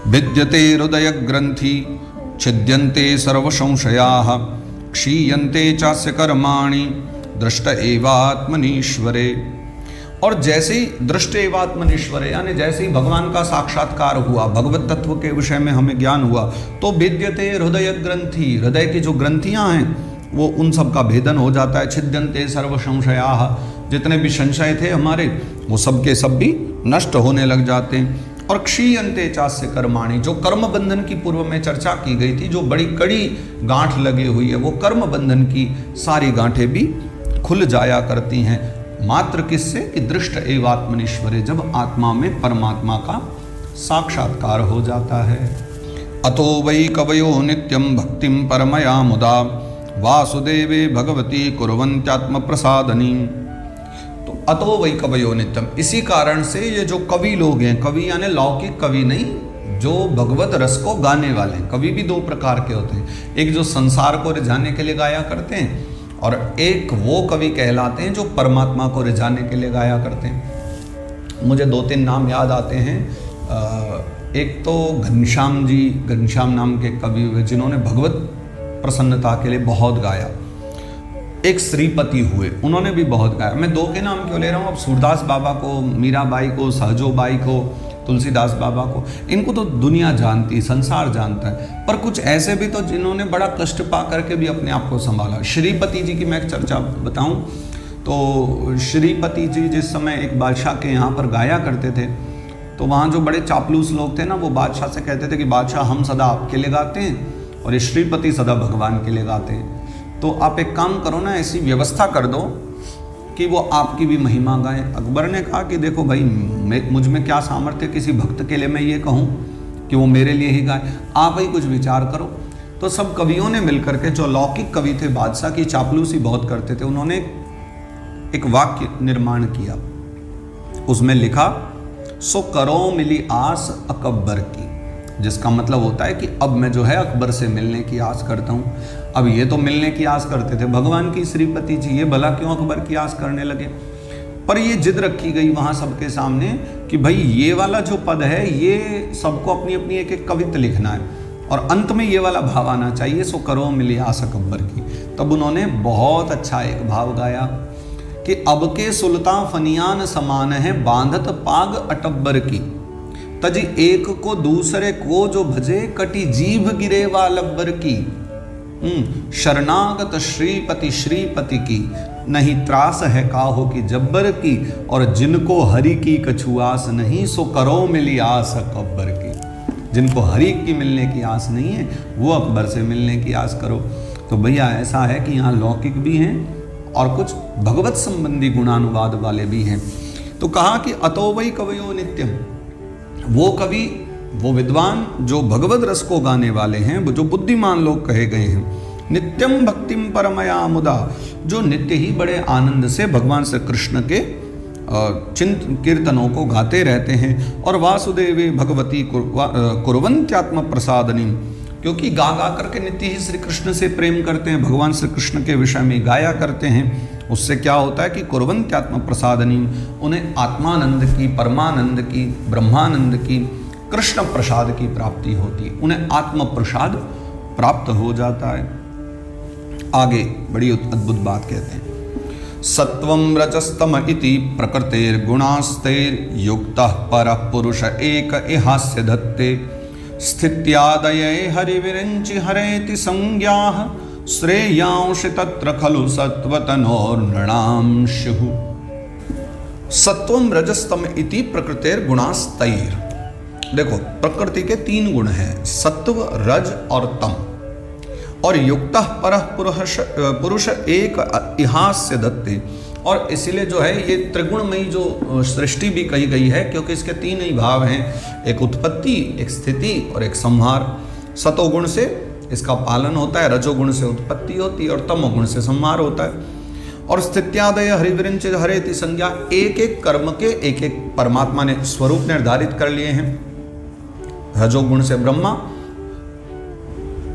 विद्यते हृदय ग्रंथि छिद्यन्ते सर्व संशयाः क्षीयन्ते चास्य कर्माणि दृष्ट एवात्मनीश्वरे। और जैसे ही दृष्ट एवात्मनीश्वरे यानी जैसे ही भगवान का साक्षात्कार हुआ, भगवत तत्व के विषय में हमें ज्ञान हुआ, तो विद्यते हृदय ग्रंथि, हृदय की जो ग्रंथियां हैं वो उन सब का भेदन हो जाता है। छिद्यन्ते सर्व संशयाः, जितने भी संशय थे हमारे वो सब के सब भी नष्ट होने लग जाते हैं। और क्षीयन्ते चास्य कर्माणि, जो कर्म बंधन की पूर्व में चर्चा की गई थी, जो बड़ी कड़ी गांठ लगी हुई है, वो कर्म बंधन की सारी गांठें भी खुल जाया करती हैं। मात्र किससे कि दृष्ट एवात्मनीश्वरे, जब आत्मा में परमात्मा का साक्षात्कार हो जाता है। अतो वै कवयो नित्यं भक्तिं परमया मुदा वासुदेवे भगवती कुर्वन्त्यात्म प्रसादनी। तो अतो वै कवयो नित्यम, इसी कारण से ये जो कवि लोग हैं, कवि यानी लौकिक कवि नहीं, जो भगवत रस को गाने वाले हैं। कवि भी दो प्रकार के होते हैं, एक जो संसार को रिझाने के लिए गाया करते हैं और एक वो कवि कहलाते हैं जो परमात्मा को रिझाने के लिए गाया करते हैं। मुझे दो तीन नाम याद आते हैं। एक तो घनश्याम जी, घनश्याम नाम के कवि हुए जिन्होंने भगवत प्रसन्नता के लिए बहुत गाया। एक श्रीपति हुए, उन्होंने भी बहुत गाया। मैं दो के नाम क्यों ले रहा हूँ, अब सूरदास बाबा को, मीराबाई को, सहजोबाई को, तुलसीदास बाबा को, इनको तो दुनिया जानती, संसार जानता है, पर कुछ ऐसे भी तो जिन्होंने बड़ा कष्ट पा करके भी अपने आप को संभाला। श्रीपति जी की मैं एक चर्चा बताऊं तो श्रीपति जी जिस समय एक बादशाह के यहाँ पर गाया करते थे, तो वहाँ जो बड़े चापलूस लोग थे ना, वो बादशाह से कहते थे कि बादशाह हम सदा आपके लिए गाते हैं और ये श्रीपति सदा भगवान के लिए गाते हैं, तो आप एक काम करो ना, ऐसी व्यवस्था कर दो कि वो आपकी भी महिमा गाएं। अकबर ने कहा कि देखो भाई, मुझ में क्या सामर्थ्य किसी भक्त के लिए मैं ये कहूँ कि वो मेरे लिए ही गाए, आप ही कुछ विचार करो। तो सब कवियों ने मिलकर के, जो लौकिक कवि थे, बादशाह की चापलूसी बहुत करते थे, उन्होंने एक वाक्य निर्माण किया। उसमें लिखा, सो करो मिली आस अकबर की, जिसका मतलब होता है कि अब मैं जो है अकबर से मिलने की आस करता हूँ। अब ये तो मिलने की आस करते थे भगवान की श्रीपति जी, ये भला क्यों अकबर की आस करने लगे। पर ये जिद रखी गई वहाँ सबके सामने कि भाई ये वाला जो पद है ये सबको अपनी अपनी एक एक कविता लिखना है और अंत में ये वाला भाव आना चाहिए, सो करो मिली आस अकबर की। तब उन्होंने बहुत अच्छा एक भाव गाया कि अब के सुल्तान फनियान समान है बांधत पाग अटब्बर की, तजी एक को दूसरे को जो भजे कटी जीभ गिरे वालब्बर की। शरणागत श्रीपति श्रीपति की, नहीं त्रास है काहो की जब्बर की, और जिनको हरि की कछुआस नहीं, सो करो मिली आस अकबर की। जिनको हरि की मिलने की आस नहीं है वो अकबर से मिलने की आस करो। तो भैया ऐसा है कि यहाँ लौकिक भी हैं और कुछ भगवत संबंधी गुणानुवाद वाले भी हैं। तो कहा कि अतो वै कवयो नित्यम, वो कवि, वो विद्वान जो भगवत रस को गाने वाले हैं, वो जो बुद्धिमान लोग कहे गए हैं, नित्यम भक्तिम परमया मुदा, जो नित्य ही बड़े आनंद से भगवान श्री कृष्ण के चिंत कीर्तनों को गाते रहते हैं। और वासुदेवे भगवती कुर्वन्त्यात्म प्रसादनी, क्योंकि गा गा करके नित्य ही श्री कृष्ण से प्रेम करते हैं, भगवान श्री कृष्ण के विषय में गाया करते हैं। उससे क्या होता है कि कुर्वन्त्यात्म प्रसादनी, उन्हें आत्मानंद की, परमानंद की, ब्रह्मानंद की, कृष्ण प्रसाद की प्राप्ति होती है, उन्हें आत्म प्रसाद प्राप्त हो जाता है। आगे बड़ी अद्भुत बात कहते हैं, सत्वं रजस्तम इति प्रकृतिर्गुणास्तेर युक्तः परः पुरुष एक इहास्य धत्ते, स्थित्यादये हरिविरंचि हरेति संज्ञाः, श्रेयांश तत्र खलु सत्वतनोर्नृणां स्युः। सत्वं रजस्तम इति प्रकृतिर्गुणास्तेर, देखो प्रकृति के तीन गुण हैं, सत्व, रज और तम। और युक्तः परः पुरुष एक इहास्य दत्ते, और इसीलिए जो है ये त्रिगुणमयी जो सृष्टि भी कही गई है, क्योंकि इसके तीन ही भाव हैं, एक उत्पत्ति, एक स्थिति और एक संहार। सतोगुण से इसका पालन होता है, रजोगुण से उत्पत्ति होती है और तमोगुण से संहार होता है। और स्थित्यादय हरिविरंच हरेति संज्ञा, एक एक कर्म के एक एक परमात्मा ने स्वरूप निर्धारित कर लिए हैं। रजोगुण से ब्रह्मा,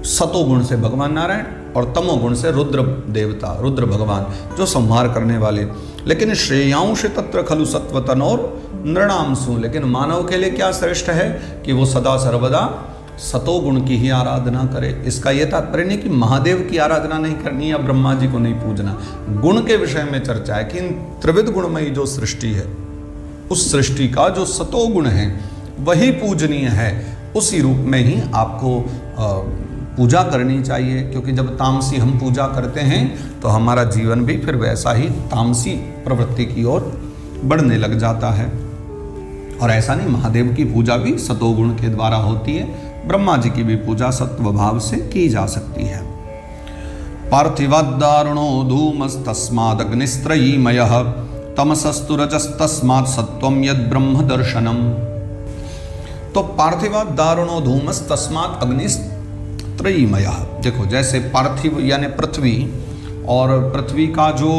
सतोगुण से भगवान नारायण और तमोगुण से रुद्र देवता, रुद्र भगवान जो संहार करने वाले। लेकिन श्रेयांश तत्र खलु सत्वतन और नृणांशु, लेकिन मानव के लिए क्या श्रेष्ठ है कि वो सदा सर्वदा सतोगुण की ही आराधना करे। इसका यह तात्पर्य नहीं कि महादेव की आराधना नहीं करनी या ब्रह्मा जी को नहीं पूजना। गुण के विषय में चर्चा है कि इन त्रिविध गुणमयी जो सृष्टि है, उस सृष्टि का जो सतोगुण है वही पूजनीय है। उसी रूप में ही आपको पूजा करनी चाहिए, क्योंकि जब तामसी हम पूजा करते हैं तो हमारा जीवन भी फिर वैसा ही तामसी प्रवृत्ति की ओर बढ़ने लग जाता है। और ऐसा नहीं, महादेव की पूजा भी सतोगुण के द्वारा होती है, ब्रह्मा जी की भी पूजा सत्व भाव से की जा सकती है। पार्थिवादारुणो धूमस्तस्मादग्निस्त्रयीमयः तमसस्तु रजस्तस्मात् सत्वं यद् ब्रह्म दर्शनम। तो पार्थिवादारुणो धूमस्तस्मात् अग्निस्त्रयीमयः, देखो जैसे पार्थिव यानी पृथ्वी, और पृथ्वी का जो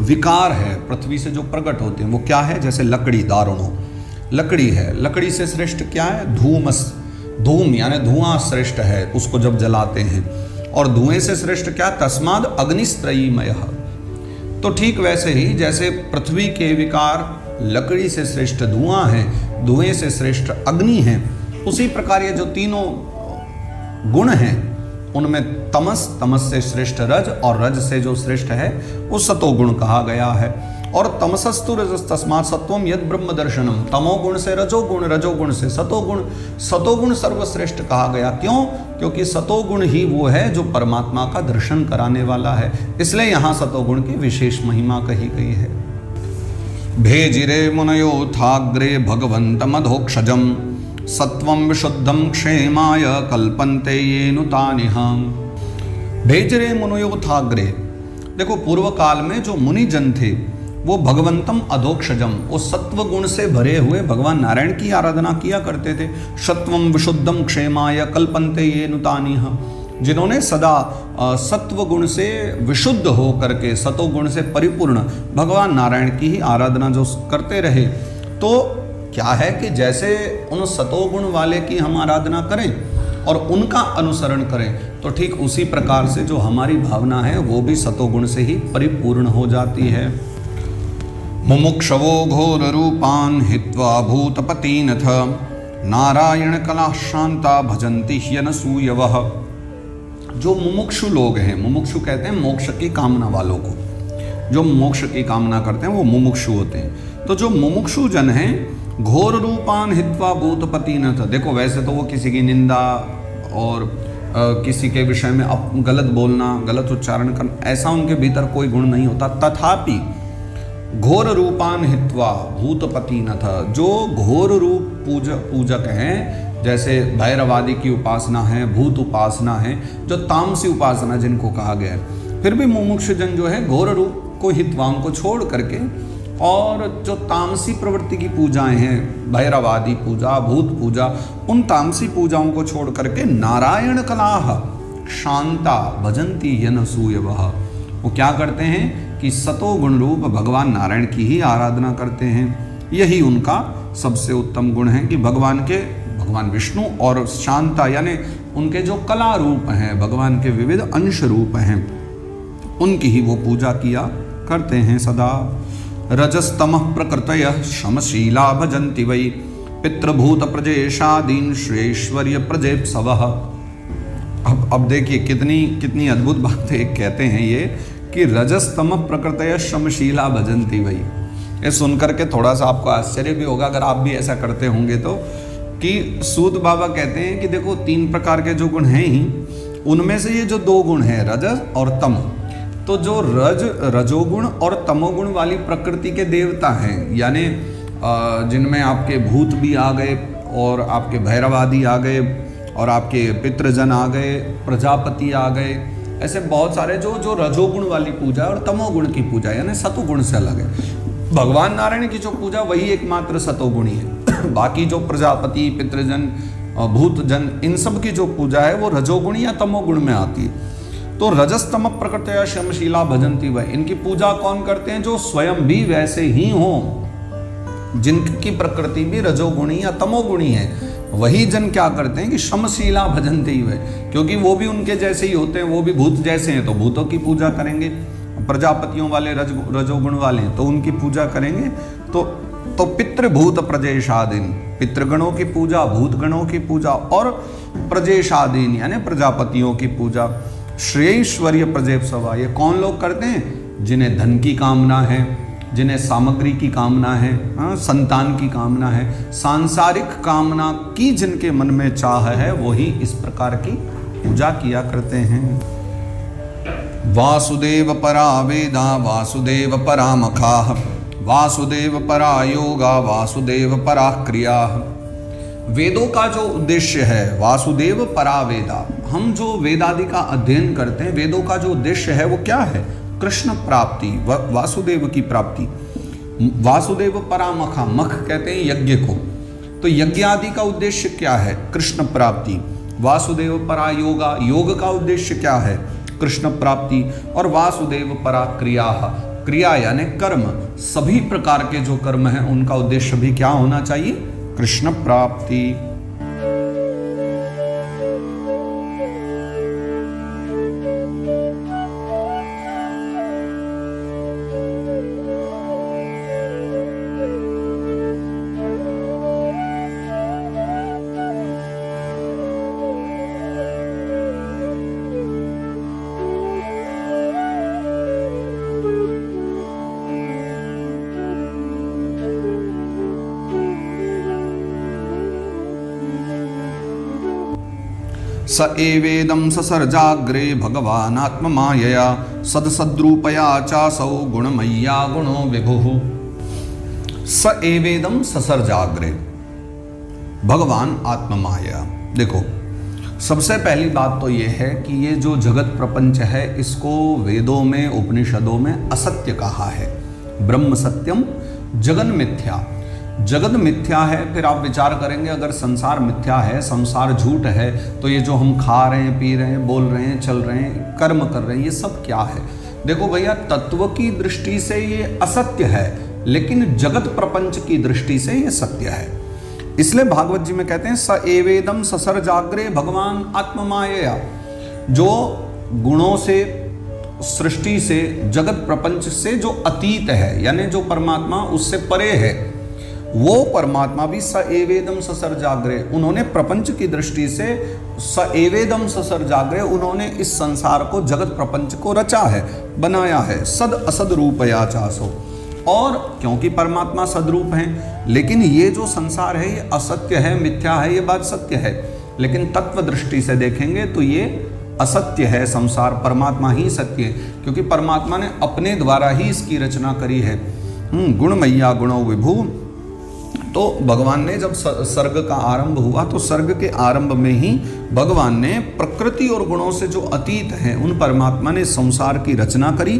विकार है, पृथ्वी से जो प्रकट होते हैं वो क्या है, जैसे लकड़ी, दारुणो लकड़ी है, लकड़ी से श्रेष्ठ क्या है, धूमस, धूम यानी धुआं श्रेष्ठ है, उसको जब जलाते हैं। और धुएं से श्रेष्ठ क्या, तस्माद अग्निस्त्रयीमयः। तो ठीक वैसे ही जैसे पृथ्वी के विकार लकड़ी से श्रेष्ठ धुआं है, धुएं से श्रेष्ठ अग्नि है, उसी प्रकार ये जो तीनों गुण हैं उनमें तमस, तमस से श्रेष्ठ रज, और रज से जो श्रेष्ठ है वो सतोगुण कहा गया है। और तमसस्तु रजस्तस्मात् सत्वम यद ब्रह्म दर्शनम, तमोगुण से रजोगुण, रजोगुण से सतोगुण, सतोगुण सर्वश्रेष्ठ कहा गया। क्यों? क्योंकि सतोगुण ही वो है जो परमात्मा का दर्शन कराने वाला है, इसलिए यहाँ सतोगुण की विशेष महिमा कही गई है। भेजिरे मुनयोथाग्रे भगवन्तमधोक्षजम् सत्वं विशुद्धं क्षेमाय कल्पन्ते येनु तानिहं। भेजरे मुनयोथाग्रे, देखो पूर्व काल में जो मुनि जन थे वो भगवंतम अधोक्षजम, वो सत्व गुण से भरे हुए भगवान नारायण की आराधना किया करते थे। सत्वम विशुद्धम क्षेमाय कल्पन्ते येनु तानिहं, जिन्होंने सदा सत्व गुण से विशुद्ध हो करके, सतोगुण से परिपूर्ण भगवान नारायण की ही आराधना जो करते रहे। तो क्या है कि जैसे उन सतोगुण वाले की हम आराधना करें और उनका अनुसरण करें, तो ठीक उसी प्रकार से जो हमारी भावना है वो भी सतोगुण से ही परिपूर्ण हो जाती है। मुमुक्षवो घोर रूपान हित्वा भूतपतिनथ नारायण कला शांता भजन्ति ह्यनसूयवः। जो मुमुक्षु लोग हैं, मुमुक्षु कहते हैं मोक्ष की कामना वालों को, जो मोक्ष की कामना करते हैं वो मुमुक्षु होते हैं। तो जो मुमुक्षु जन हैं, घोर रूपान हित्वा भूतपतिनथ, देखो वैसे तो वो किसी की निंदा और किसी के विषय में गलत बोलना, गलत उच्चारण करना, ऐसा उनके भीतर कोई गुण नहीं होता। तथापि घोर रूपान हित्वा भूतपतिनथ, जो घोर रूप पूजक हैं, जैसे भैरवादि की उपासना है, भूत उपासना है, जो तामसी उपासना जिनको कहा गया है, फिर भी मुमुक्षु जन जो है घोर रूप को हित्वा को छोड़ करके और जो तामसी प्रवृत्ति की पूजाएं हैं, भैरवादि पूजा, भूत पूजा, उन तामसी पूजाओं को छोड़ करके नारायण कलाह शांता भजन्ति यनसूयवः, वो क्या करते हैं कि सतोगुण रूप भगवान नारायण की ही आराधना करते हैं। यही उनका सबसे उत्तम गुण है कि भगवान विष्णु और शांता यानी उनके जो कला रूप हैं, भगवान के विविध अंश रूप हैं, उनकी ही वो पूजा किया करते हैं सदा। रजस्तमः प्रकृतयः शमशीला भजन्ति वै पितृभूत प्रजेशादीन श्रेष्वर्य प्रजेप्सवः। अब देखिए कितनी अद्भुत बात है, कहते हैं ये कि रजस्तमः प्रकृतयः शमशीला भजन्ति वै। ये सुनकर के थोड़ा सा आपको आश्चर्य भी होगा अगर आप भी ऐसा करते होंगे तो, कि सूत बाबा कहते हैं कि देखो 3 प्रकार के जो गुण हैं ही, उनमें से ये जो 2 गुण हैं रजस और तम, तो जो रजोगुण और तमोगुण वाली प्रकृति के देवता हैं, यानी जिनमें आपके भूत भी आ गए और आपके भैरवादि आ गए और आपके पितृजन आ गए, प्रजापति आ गए, ऐसे बहुत सारे जो रजोगुण वाली पूजा और तमोगुण की पूजा यानी सतोगुण से अलग है। भगवान नारायण की जो पूजा वही एकमात्र सतोगुणी है। बाकी जो प्रजापति, पितृजन, भूतजन, इन सब की जो पूजा है वो रजोगुण या तमोगुण में आती है। तो रजस्तम प्रकृतया शमशीला भजन्ति वै, इनकी पूजा कौन करते हैं? जो स्वयं भी वैसे ही हों, जिनकी प्रकृति भी रजोगुणी या तमोगुणी है, वही जन क्या करते हैं कि शमशीला भजनते ही वे, क्योंकि वो भी उनके जैसे ही होते हैं, वो भी भूत जैसे हैं तो भूतों की पूजा करेंगे, प्रजापतियों वाले रजोगुण वाले हैं तो उनकी पूजा करेंगे। तो पितृभूत प्रजेशादीन, पितृगणों की पूजा, भूतगणों की पूजा और प्रजेशादीन यानी प्रजापतियों की पूजा। श्रेयश्वर्य प्रजेप्सवा, ये कौन लोग करते हैं? जिन्हें धन की कामना है, जिन्हें सामग्री की कामना है, संतान की कामना है, सांसारिक कामना की जिनके मन में चाह है, वही इस प्रकार की पूजा किया करते हैं। वासुदेव परा वेदा वासुदेव परा मखाः वासुदेव परा योगा वासुदेव परा क्रिया। वेदों का जो उद्देश्य है, वासुदेव परा वेदा, हम जो वेदादि का अध्ययन करते हैं, वेदों का जो उद्देश्य है वो क्या है? कृष्ण प्राप्ति, वासुदेव की प्राप्ति। वासुदेव परामखा, मख कहते हैं यज्ञ को, तो यज्ञ आदि का उद्देश्य क्या है? कृष्ण प्राप्ति। वासुदेव परा योगा, योग का उद्देश्य क्या है? कृष्ण प्राप्ति। और वासुदेव परा क्रिया, क्रिया यानी कर्म, सभी प्रकार के जो कर्म हैं उनका उद्देश्य भी क्या होना चाहिए? कृष्ण प्राप्ति। स एवेदं ससर्जाग्रे भगवान् आत्ममायया सदसद्रूपया चासौ गुणमय्या गुणो विभुः। स एवेदं ससर्जाग्रे, भगवान आत्ममाया। देखो, सबसे पहली बात तो ये है कि ये जो जगत प्रपंच है इसको वेदों में, उपनिषदों में असत्य कहा है। ब्रह्म सत्यम जगन मिथ्या, जगत मिथ्या है। फिर आप विचार करेंगे अगर संसार मिथ्या है, संसार झूठ है, तो ये जो हम खा रहे हैं, पी रहे हैं, बोल रहे हैं, चल रहे हैं, कर्म कर रहे हैं, ये सब क्या है? देखो भैया, तत्व की दृष्टि से ये असत्य है, लेकिन जगत प्रपंच की दृष्टि से ये सत्य है। इसलिए भागवत जी में कहते हैं स एवेदम ससर्जाग्रे भगवान आत्ममायया, जो गुणों से, सृष्टि से, जगत प्रपंच से जो अतीत है, यानी जो परमात्मा उससे परे है, वो परमात्मा भी स एवेदम ससर्जाग्रे, उन्होंने प्रपंच की दृष्टि से स एवेदम ससर्जाग्रे, उन्होंने इस संसार को, जगत प्रपंच को रचा है, बनाया है। सद असद रूपया चासो, और क्योंकि परमात्मा सदरूप हैं, लेकिन ये जो संसार है ये असत्य है, मिथ्या है, ये बात सत्य है, लेकिन तत्व दृष्टि से देखेंगे तो ये असत्य है संसार, परमात्मा ही सत्य है, क्योंकि परमात्मा ने अपने द्वारा ही इसकी रचना करी है। गुणमय्या गुणो विभु। तो भगवान ने जब सर्ग का आरंभ हुआ तो सर्ग के आरंभ में ही भगवान ने प्रकृति और गुणों से जो अतीत हैं उन परमात्मा ने संसार की रचना करी,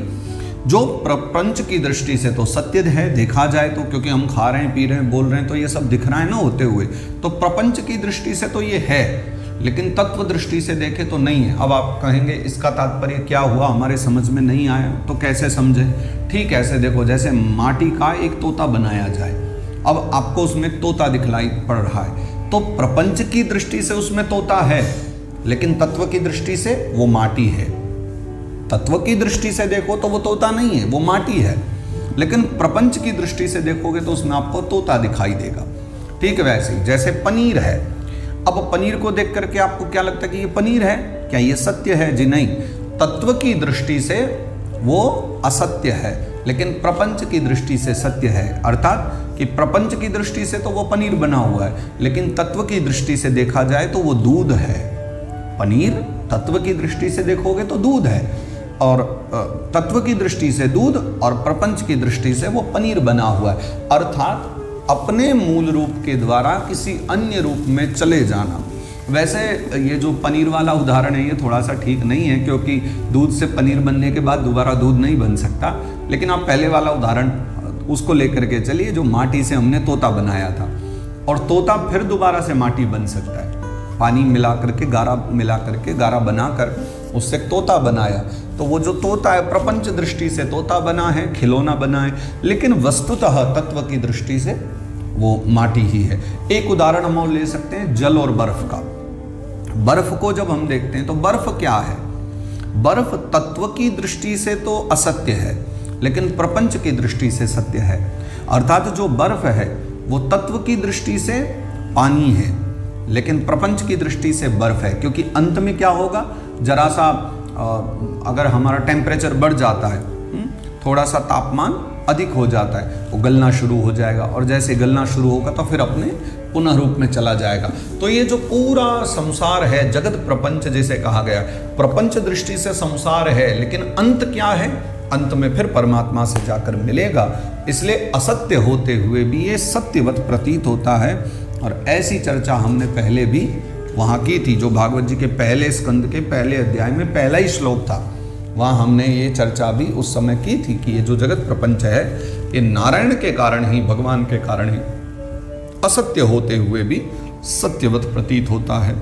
जो प्रपंच की दृष्टि से तो सत्य है, देखा जाए तो, क्योंकि हम खा रहे हैं, पी रहे हैं, बोल रहे हैं, तो ये सब दिख रहा है ना होते हुए, तो प्रपंच की दृष्टि से तो ये है, लेकिन तत्व दृष्टि से देखे तो नहीं है। अब आप कहेंगे इसका तात्पर्य क्या हुआ, हमारे समझ में नहीं आया, तो कैसे समझे? ठीक ऐसे देखो, जैसे माटी का एक तोता बनाया जाए, अब आपको उसमें तोता दिखलाई पड़ रहा है, तो प्रपंच की दृष्टि से उसमें तोता है, लेकिन तत्व की दृष्टि से वो माटी है। तत्व की दृष्टि से देखो तो वो तोता नहीं है, वो माटी है, लेकिन प्रपंच की दृष्टि से देखोगे तो उसमें आपको तोता दिखाई देगा। ठीक है, वैसे ही जैसे पनीर है, अब पनीर को देख करके आपको क्या लगता है कि ये पनीर है, क्या ये सत्य है? जी नहीं, तत्व की दृष्टि से वो असत्य है, लेकिन प्रपंच की दृष्टि से सत्य है। अर्थात कि प्रपंच की दृष्टि से तो वो पनीर बना हुआ है, लेकिन तत्व की दृष्टि से देखा जाए तो वो दूध है। पनीर तत्व की दृष्टि से देखोगे तो दूध है, और तत्व की दृष्टि से दूध और प्रपंच की दृष्टि से वो पनीर बना हुआ है। अर्थात अपने मूल रूप के द्वारा किसी अन्य रूप में चले जाना। वैसे ये जो पनीर वाला उदाहरण है ये थोड़ा सा ठीक नहीं है, क्योंकि दूध से पनीर बनने के बाद दोबारा दूध नहीं बन सकता, लेकिन आप पहले वाला उदाहरण उसको लेकर के चलिए, जो माटी से हमने तोता बनाया था, और तोता फिर दोबारा से माटी बन सकता है। पानी मिला करके, गारा मिला करके, गारा बनाकर उससे तोता बनाया, तो वो जो तोता है प्रपंच दृष्टि से तोता बना है, खिलौना बना है, लेकिन वस्तुतः तत्व की दृष्टि से वो माटी ही है। एक उदाहरण हम और ले सकते हैं जल और बर्फ का। बर्फ को जब हम देखते हैं तो बर्फ क्या है? बर्फ तत्व की दृष्टि से तो असत्य है, लेकिन प्रपंच की दृष्टि से सत्य है। अर्थात जो बर्फ है वो तत्व की दृष्टि से पानी है, लेकिन प्रपंच की दृष्टि से बर्फ है। क्योंकि अंत में क्या होगा, जरा सा अगर हमारा टेम्परेचर बढ़ जाता है, थोड़ा सा तापमान अधिक हो जाता है, वो गलना शुरू हो जाएगा, और जैसे गलना शुरू होगा तो फिर अपने पुनः रूप में चला जाएगा। तो ये जो पूरा संसार है, जगत प्रपंच जिसे कहा गया, प्रपंच दृष्टि से संसार है, लेकिन अंत क्या है? अंत में फिर परमात्मा से जाकर मिलेगा। इसलिए असत्य होते हुए भी ये सत्यवत प्रतीत होता है। और ऐसी चर्चा हमने पहले भी वहाँ की थी, जो भागवत जी के पहले स्कंद के पहले अध्याय में पहला ही श्लोक था, वहाँ हमने ये चर्चा भी उस समय की थी कि ये जो जगत प्रपंच है ये नारायण के कारण ही, भगवान के कारण ही असत्य होते हुए भी सत्यवत प्रतीत होता है।